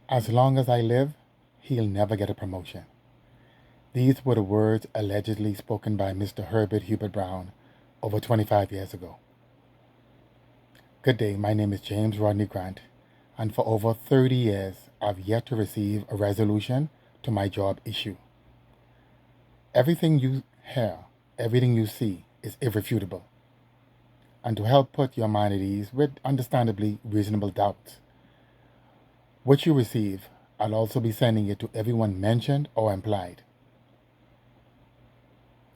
As long as I live, he'll never get a promotion. These were the words allegedly spoken by Mr. Herbert Hubert Brown over 25 years ago. Good day, my name is James Rodney Grant, and for over 30 years, I've yet to receive a resolution to my job issue. Everything you hear, everything you see is irrefutable. And to help put your mind at ease with understandably reasonable doubts, what you receive, I'll also be sending it to everyone mentioned or implied.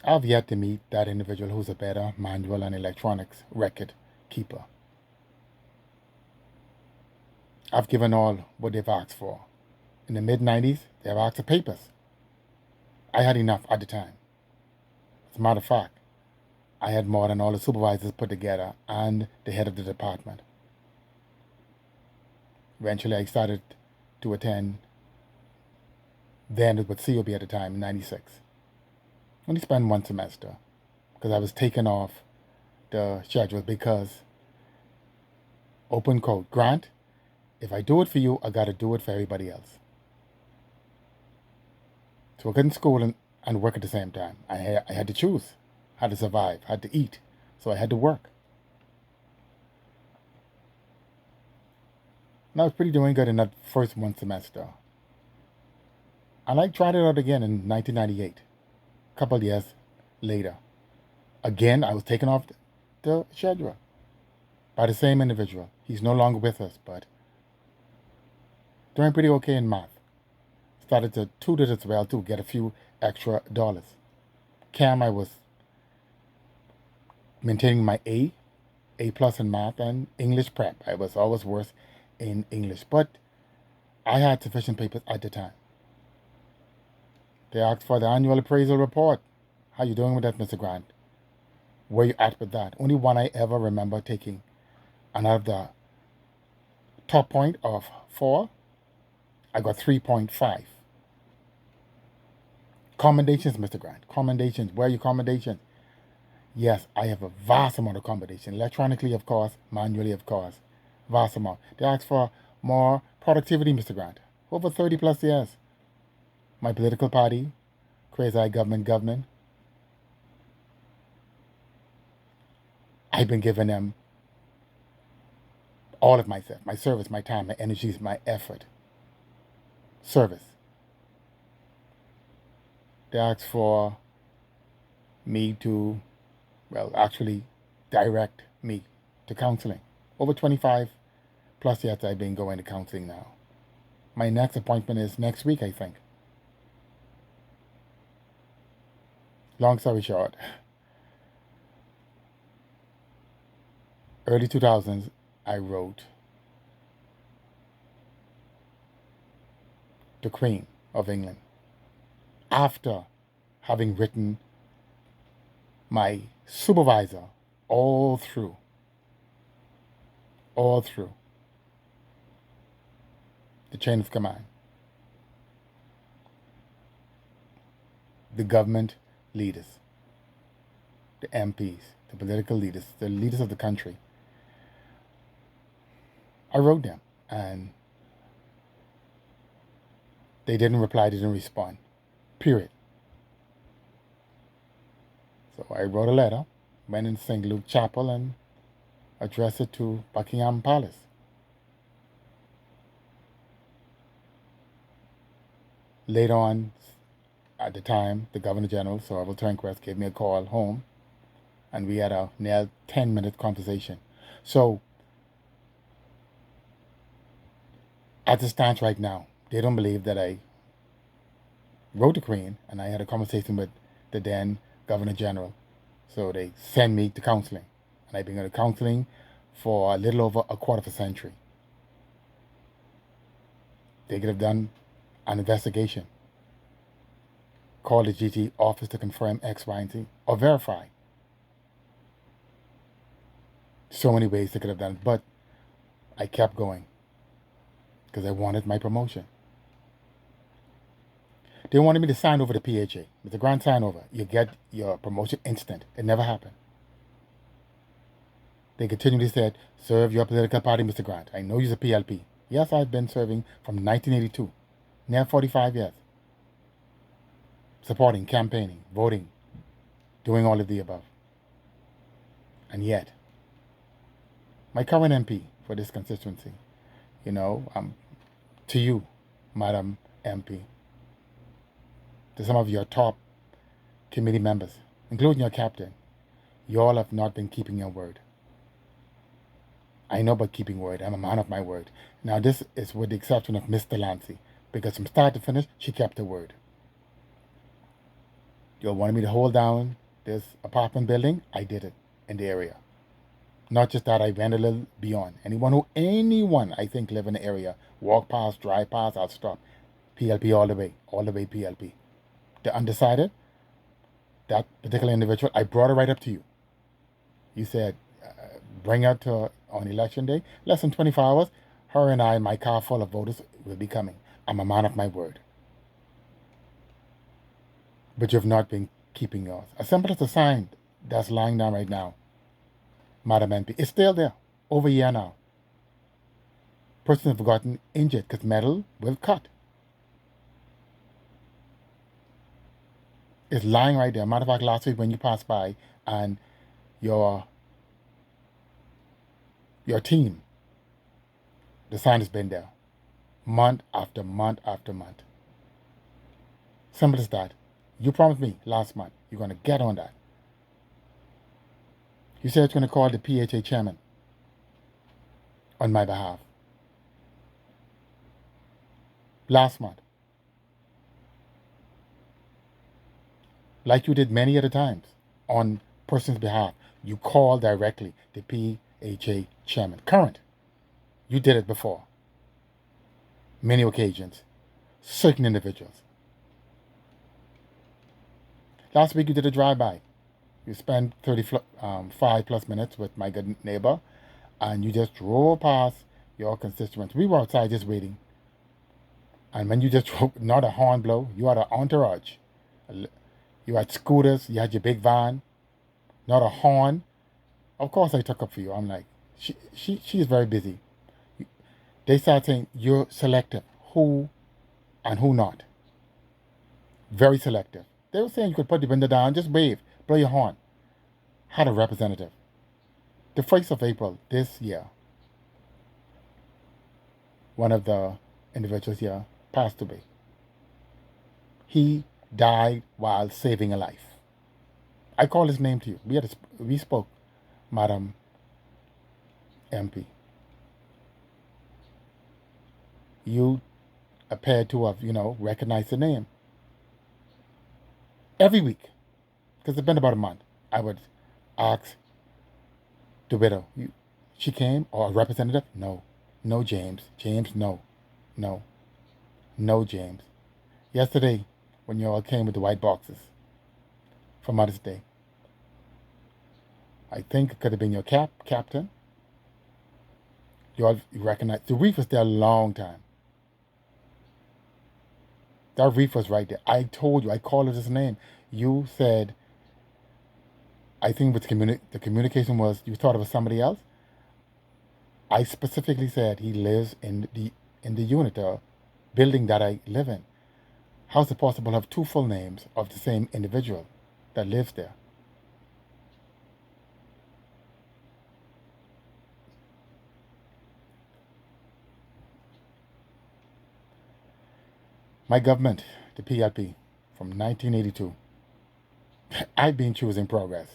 I've yet to meet that individual who's a better manual and electronics record keeper. I've given all what they've asked for. In the mid-90s, they've asked for papers. I had enough at the time. As a matter of fact, I had more than all the supervisors put together and the head of the department. Eventually, I started to attend, then it was COB at the time, in 96. Only spent one semester because I was taken off the schedule because, open quote, Grant, if I do it for you, I got to do it for everybody else. So I couldn't school and work at the same time. I had to choose, had to survive, had to eat, so I had to work. And I was pretty doing good in that first one semester. And I tried it out again in 1998, a couple of years later. Again, I was taken off the schedule by the same individual. He's no longer with us, but doing pretty okay in math. Started to tutor as well to get a few extra dollars. Cam, I was maintaining my A plus in math, and English prep. I was always worse in English, but I had sufficient papers at the time. They asked for the annual appraisal report. How you doing with that, Mr. Grant? Where you at with that? Only one I ever remember taking. And out of the top point of 4, I got 3.5. Commendations, Mr. Grant. Commendations. Where are your commendations? Yes, I have a vast amount of commendation. Electronically, of course. Manually, of course. Vast amount. They asked for more productivity, Mr. Grant. Over 30 plus years. My political party, quasi government, I've been giving them all of myself, my service, my time, my energies, my effort. Service. They asked for me to, actually direct me to counseling. Over 25 plus years I've been going to counseling now. My next appointment is next week, I think. Long story short, early 2000s, I wrote the Queen of England after having written my supervisor all through the chain of command, the government leaders, the MPs, the political leaders, the leaders of the country. I wrote them, and they didn't reply, they didn't respond, period. So I wrote a letter, went in St. Luke Chapel, and addressed it to Buckingham Palace. Later on, at the time, the Governor General, Sir Orville Turnquest, gave me a call home, and we had a near 10-minute conversation. So, as it stands right now, they don't believe that I wrote the Queen, and I had a conversation with the then Governor General. So they sent me to counseling, and I've been going to counseling for a little over a quarter of a century. They could have done an investigation, call the GT office to confirm X, Y, and Z, or verify. So many ways they could have done it, but I kept going because I wanted my promotion. They wanted me to sign over the PHA. With the grand sign over, you get your promotion instant. It never happened. They continually said, serve your political party, Mr. Grant. I know you're a PLP. Yes, I've been serving from 1982, near 45 years, supporting, campaigning, voting, doing all of the above. And yet, my current MP for this constituency, to you, Madam MP, to some of your top committee members, including your captain, you all have not been keeping your word. I know about keeping word. I'm a man of my word. Now, this is with the exception of Miss Delancey, because from start to finish, she kept her word. You all wanted me to hold down this apartment building. I did it in the area. Not just that, I went a little beyond. Anyone I think live in the area, walk past, drive past, I'll stop. PLP all the way PLP. The undecided, that particular individual, I brought her right up to you. You said, bring her to on election day. Less than 24 hours, her and I, my car full of voters, will be coming. I'm a man of my word. But you've not been keeping yours. As simple as a sign that's lying down right now, Madam MP, it's still there, over a year now. Person have gotten injured because metal will cut. It's lying right there. Matter of fact, last week when you passed by and your team, the sign has been there, month after month after month. Simple as that. You promised me last month you're going to get on that. You said you're going to call the PHA chairman on my behalf. Last month. Like you did many other times on person's behalf, you called directly the PHA chairman. Current. You did it before. Many occasions. Certain individuals. Last week you did a drive-by. You spent 35 plus minutes with my good neighbor, and you just drove past your constituents. We were outside just waiting. And when you just drove, not a horn blow, you had an entourage. You had scooters, you had your big van, not a horn. Of course I took up for you. I'm like, she is very busy. They start saying you're selective, who and who not. Very selective. They were saying you could put the window down, just wave, blow your horn. Had a representative. The 1st of April this year, one of the individuals here passed away. He died while saving a life. I call his name to you. We spoke, Madam MP. You appeared to have, recognized the name. Every week, because it's been about a month, I would ask the widow, she came, or a representative? No. No, James. James, no. No. No, James. Yesterday, when you all came with the white boxes for Mother's Day, I think it could have been your captain. You all recognize the reef was there a long time. That reef was right there. I told you, I called it his name. You said, I think with the communication was you thought it was somebody else. I specifically said he lives in the unit, the building that I live in. How is it possible to have two full names of the same individual that lives there? My government, the PLP, from 1982, I've been choosing progress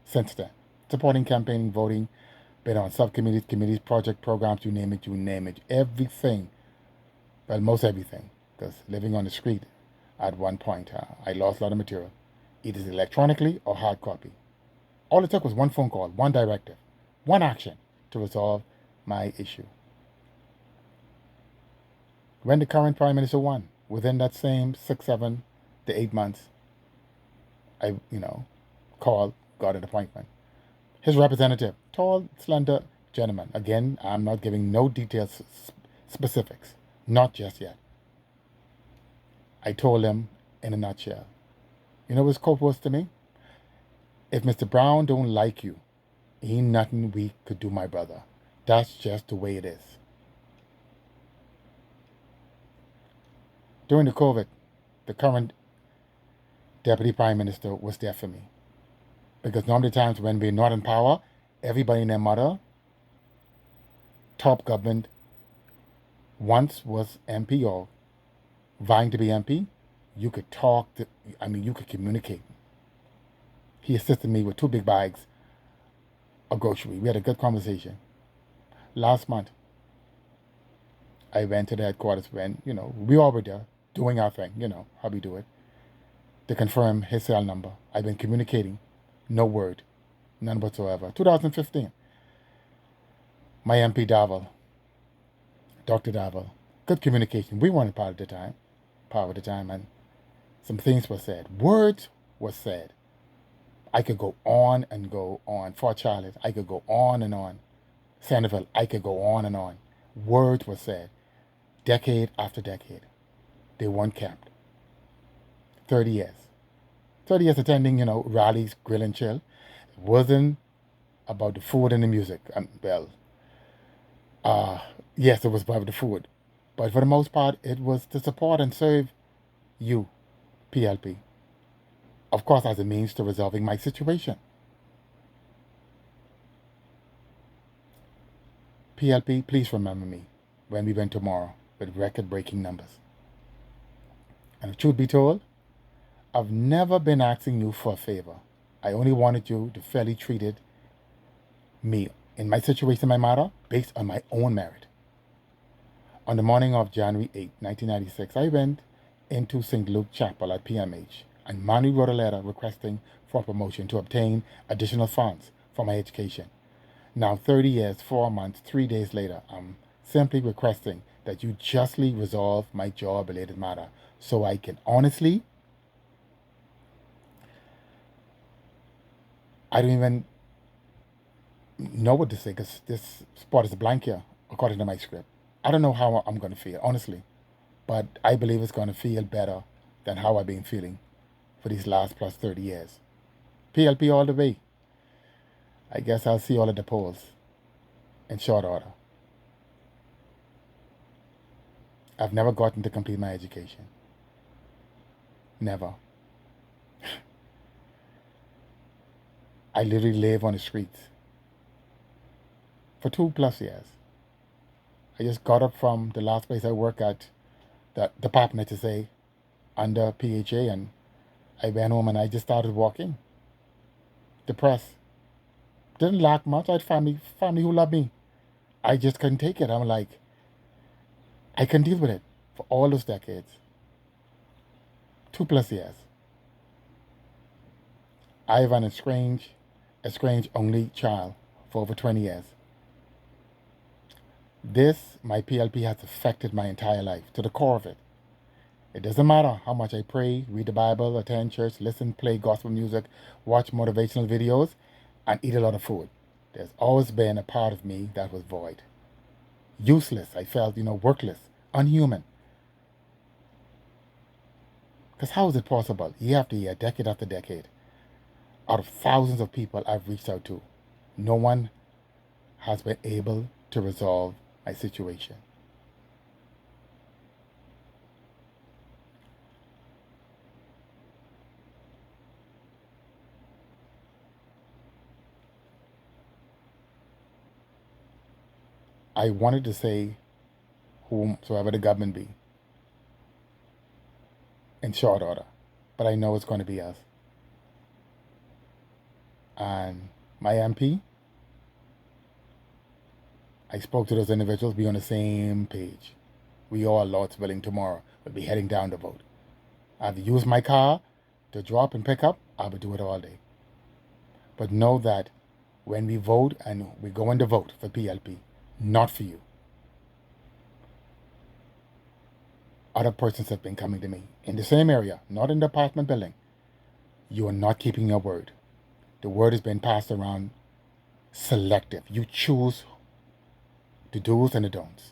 since then. Supporting, campaigning, voting, been on subcommittees, committees, project programs, you name it. Everything. Well, most everything. Because living on the street at one point, I lost a lot of material. Either electronically or hard copy. All it took was one phone call, one directive, one action to resolve my issue. When the current Prime Minister won, within that same 6, 7 to 8 months, I, called, got an appointment. His representative, tall, slender gentleman. Again, I'm not giving no details, specifics, not just yet. I told him in a nutshell. You know what his quote was to me? If Mr. Brown don't like you, ain't nothing we could do, my brother. That's just the way it is. During the COVID, the current Deputy Prime Minister was there for me. Because normally times when we're not in power, everybody and their mother, top government, once was MP or vying to be MP, you could talk, you could communicate. He assisted me with 2 big bags of grocery. We had a good conversation. Last month, I went to the headquarters when, we all were there doing our thing, how we do it, to confirm his cell number. I've been communicating, no word, none whatsoever. 2015, my MP Davel, Dr. Davel, good communication. We weren't part of the time, and some things were said. Words were said. I could go on and go on. Fort Charlotte, I could go on and on. Centerville, I could go on and on. Words were said. Decade after decade. They weren't kept. 30 years. 30 years attending, rallies, grill and chill. It wasn't about the food and the music. Yes, it was about the food. But for the most part, it was to support and serve you, PLP. Of course, as a means to resolving my situation. PLP, please remember me when we win tomorrow with record-breaking numbers. And if truth be told, I've never been asking you for a favor. I only wanted you to fairly treat me in my situation, my matter, based on my own merit. On the morning of January 8, 1996, I went into St. Luke Chapel at PMH and manually wrote a letter requesting for promotion to obtain additional funds for my education. Now, 30 years, 4 months, 3 days later, I'm simply requesting that you justly resolve my job-related matter so I can honestly, I don't even know what to say because this spot is blank here, according to my script. I don't know how I'm going to feel, honestly, but I believe it's going to feel better than how I've been feeling for these last plus 30 years. PLP all the way. I guess I'll see all at the polls in short order. I've never gotten to complete my education. Never. I literally live on the streets for 2+ years. I just got up from the last place I work at, the department to say, under PHA, and I went home and I just started walking. Depressed. Didn't lack much. I had family who loved me. I just couldn't take it. I'm like, I couldn't deal with it for all those decades. 2+ years. I have an estranged only child for over 20 years. This, my PLP, has affected my entire life, to the core of it. It doesn't matter how much I pray, read the Bible, attend church, listen, play gospel music, watch motivational videos, and eat a lot of food. There's always been a part of me that was void. Useless, I felt, worthless, unhuman. Because how is it possible, year after year, decade after decade, out of thousands of people I've reached out to, no one has been able to resolve my situation? I wanted to say whomsoever the government be, in short order, but I know it's going to be us. And my MP, I spoke to those individuals, be on the same page. We all, Lord's willing, tomorrow will be heading down to vote. I've used my car to drop and pick up. I will do it all day. But know that when we vote and we go in to vote for PLP, not for you. Other persons have been coming to me in the same area, not in the apartment building. You are not keeping your word. The word has been passed around selective. You choose the do's and the don'ts.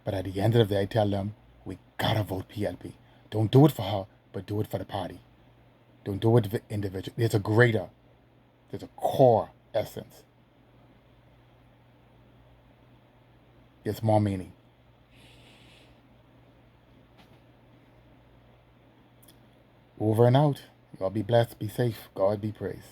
But at the end of the day, I tell them, we gotta vote PLP. Don't do it for her, but do it for the party. Don't do it for the individual. There's a core essence. There's more meaning. Over and out. Y'all be blessed, be safe, God be praised.